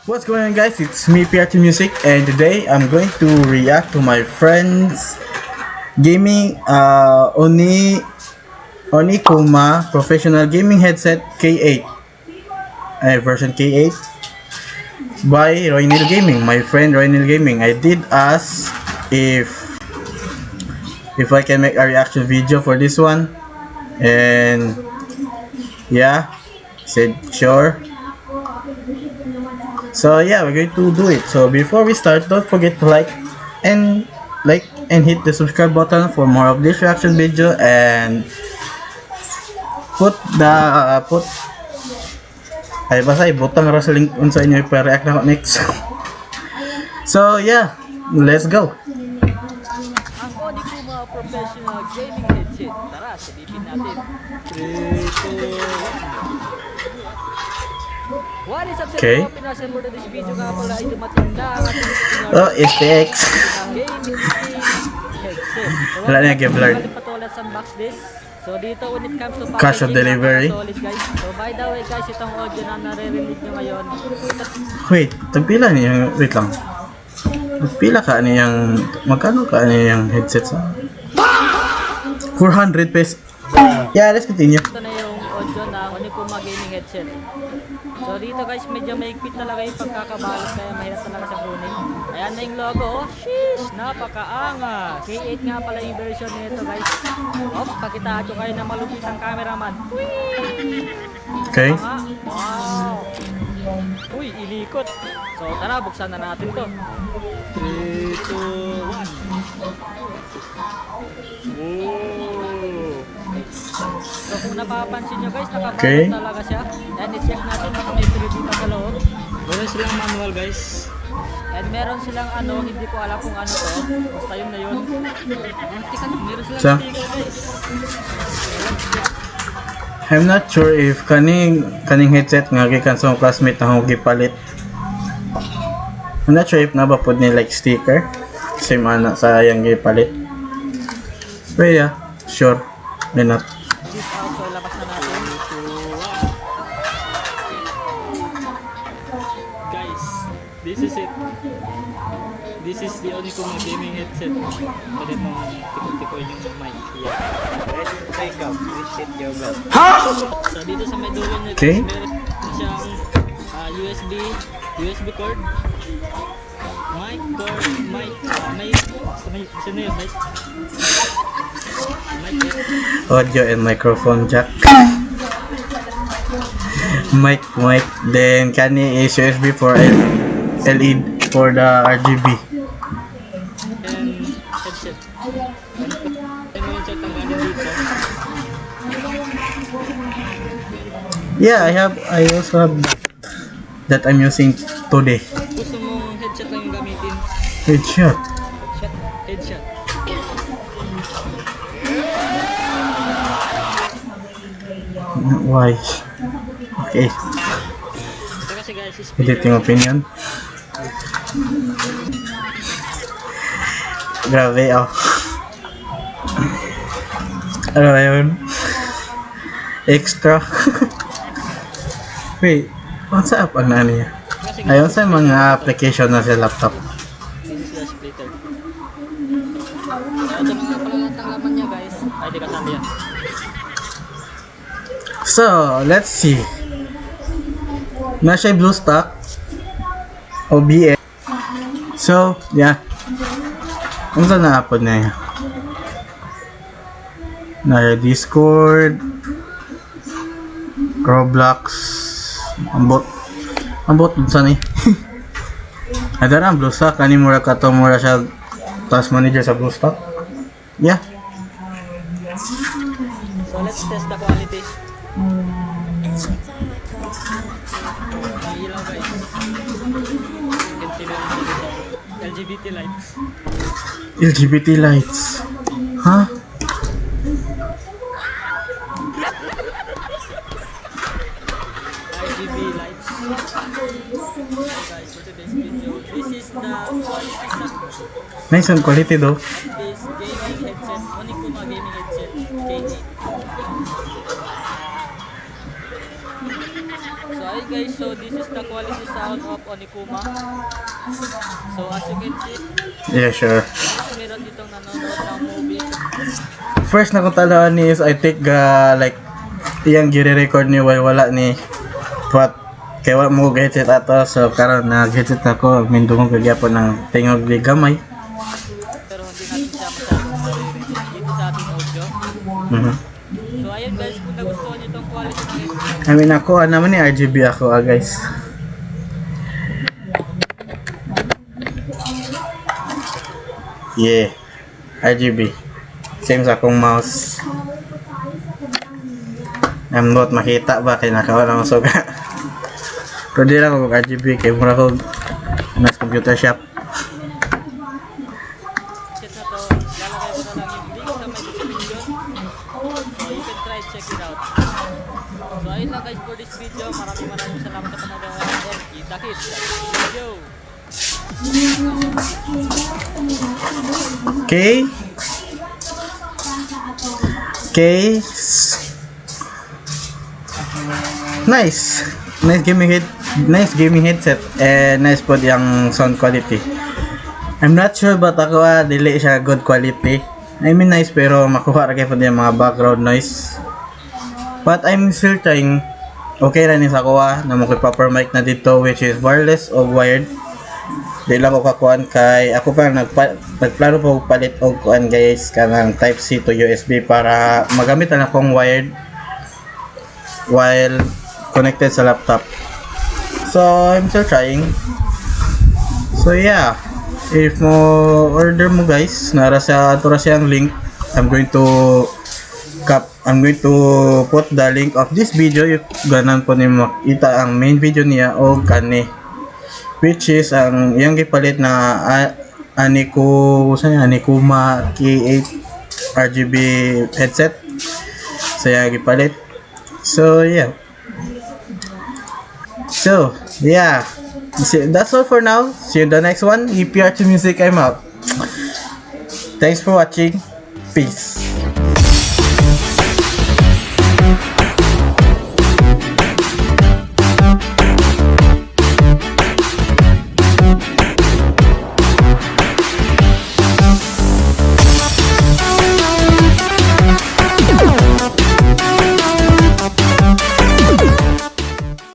What's going on, guys? It's me, PRT Music, and today I'm going to react to my friend's gaming Onikuma professional gaming headset K8 version K8 by Roynil Gaming, my friend Roynil Gaming. I did ask if I can make a reaction video for this one, and yeah, said sure. So yeah, we're going to do it. So before we start, don't forget to and hit the subscribe button for more of this reaction video, and put ay basta ibutang ra sa link unsa inyo ipa-react na ako next. So yeah, let's go. Ang Onikuma professional gaming headset. Tara, silipin natin. 3, 2, 1. What is up, Okay. sir? Pinasan mo na this video nga pala ay dumating na ang ating Oh, STX. gaming headset. So, Wala na yung blurred. Patulat sa unbox this. So dito when it comes to packaging, Cash on delivery. solid guys. So by the way guys, itong audio na nare-release nyo ngayon. Wait, tagpila niya, wait lang. Pila ka niyang magkano ka niyang headset sa 400 pesos. Yeah, let's continue. Ito na yung audio na Onikuma gaming headset. So dito guys, medyo maigpit talaga yung pagkakabalot kaya mahirap talaga sa kunin. Ayan na yung logo. Oh, sheesh! Napakaangas! K8 nga pala yung version nito guys. Oops, pakitaan ko kayo na malupit ang cameraman. Okay. Wow! Uy, inikot. So tara, buksan na natin to. 3, 2, 1. So kung napapansin nyo guys, nakabalot Okay. talaga siya. And i-check natin baka may preview pa sa loob. Meron silang manual, guys. And meron silang hindi ko alam kung ano to. Basta yun na yun. Teka, meron silang Sa? sticker guys. I'm not sure if kaning headset nga gikan sa akong classmate na akong gipalit. I'm not sure if nabapod ni like sticker same ana sa yang gipalit. But yeah, sure. Why not? This out, so labas na natin. Guys, this is it. This is the Onikuma gaming headset. Pwede mo tikot-tikot yung mic. Yeah. Ready to take up. Please sit your belt. So dito sa may dulo nito, Okay. meron siyang USB cord. Mic cord, mic. Sino yun, mic? Audio and microphone jack. Mic, then kani is USB for LED for the RGB. And headset. And meron siya tanggalin dito. Yeah, I also have that I'm using today. Gusto mong headset lang yung gamitin. Headshot. Headshot. Why? Okay. So kasi guys, Editing opinion. Grabe, oh. Ano ba yun? Extra. Wait, what's up ang nani niya? Ayun sa mga application na sa laptop. This is the splitter. So ito na nga pala lahat ng laman niya guys. Ay, di kasama yan. So, let's see. Nasa BlueStack OBS. So, yeah. Kung saan na-upload na yan? Nasa Discord, Roblox, ambot dun saan eh. Ada na ang BlueStack. Kani mura ka to, mura siya task manager sa BlueStack. Yeah. So let's test the quality. May ilaw guys. You can see meron dito. LGBT lights. LGBT lights. Huh? RGB lights. So guys, for today's video, this is the quality sa Nice ang quality though. this gaming headset, Onikuma gaming headset K8. So ayun guys, so this is the quality sound of Onikuma. So as you can see, Yeah, sure. meron ditong nanonood ng movie. First na kong talaan ni is I think like iyang gire-record ni while wala ni but kaya wala mo headset ato so karon nag-headset ako mindungong kagyapon ng tingog di gamay. Pero hindi natin siya masyadong maririnig dito sa ating audio. So ayun guys, kung nagustuhan nyo itong quality ng I mean ako naman ni RGB ako guys. Yeah, RGB. Same sa akong mouse. I'm not makita ba kay nakawala ng suga. Pero di lang ako RGB kay mura ko nas computer shop. set na to, lalagay ko na lang yung link sa my description. So you can try check it out. So ayun lang guys for this video. Maraming salamat sa panonood and kita-kits sa next video. Okay. Okay. Nice. Nice gaming headset and nice po yung sound quality. I'm not sure but ako dili siya good quality. I mean nice pero makuha ra kay po yung mga background noise. But I'm still trying. Okay ra ni sa kuha na mo proper mic na dito which is wireless o wired. Di lang ko kakuan kay ako pa nagplano po palit og kuan guys kanang type C to USB para magamit na akong wired while connected sa laptop. So I'm still trying. So yeah, if mo order mo guys, nara sa ato ra siyang link. I'm going to put the link of this video if ganan po ni makita ang main video niya o kani, which is ang iyang gipalit na Anikuma K8 RGB headset. So iyang gipalit. So yeah. So yeah. That's all for now. See you in the next one. EPR2 Music, I'm out. Thanks for watching. Peace.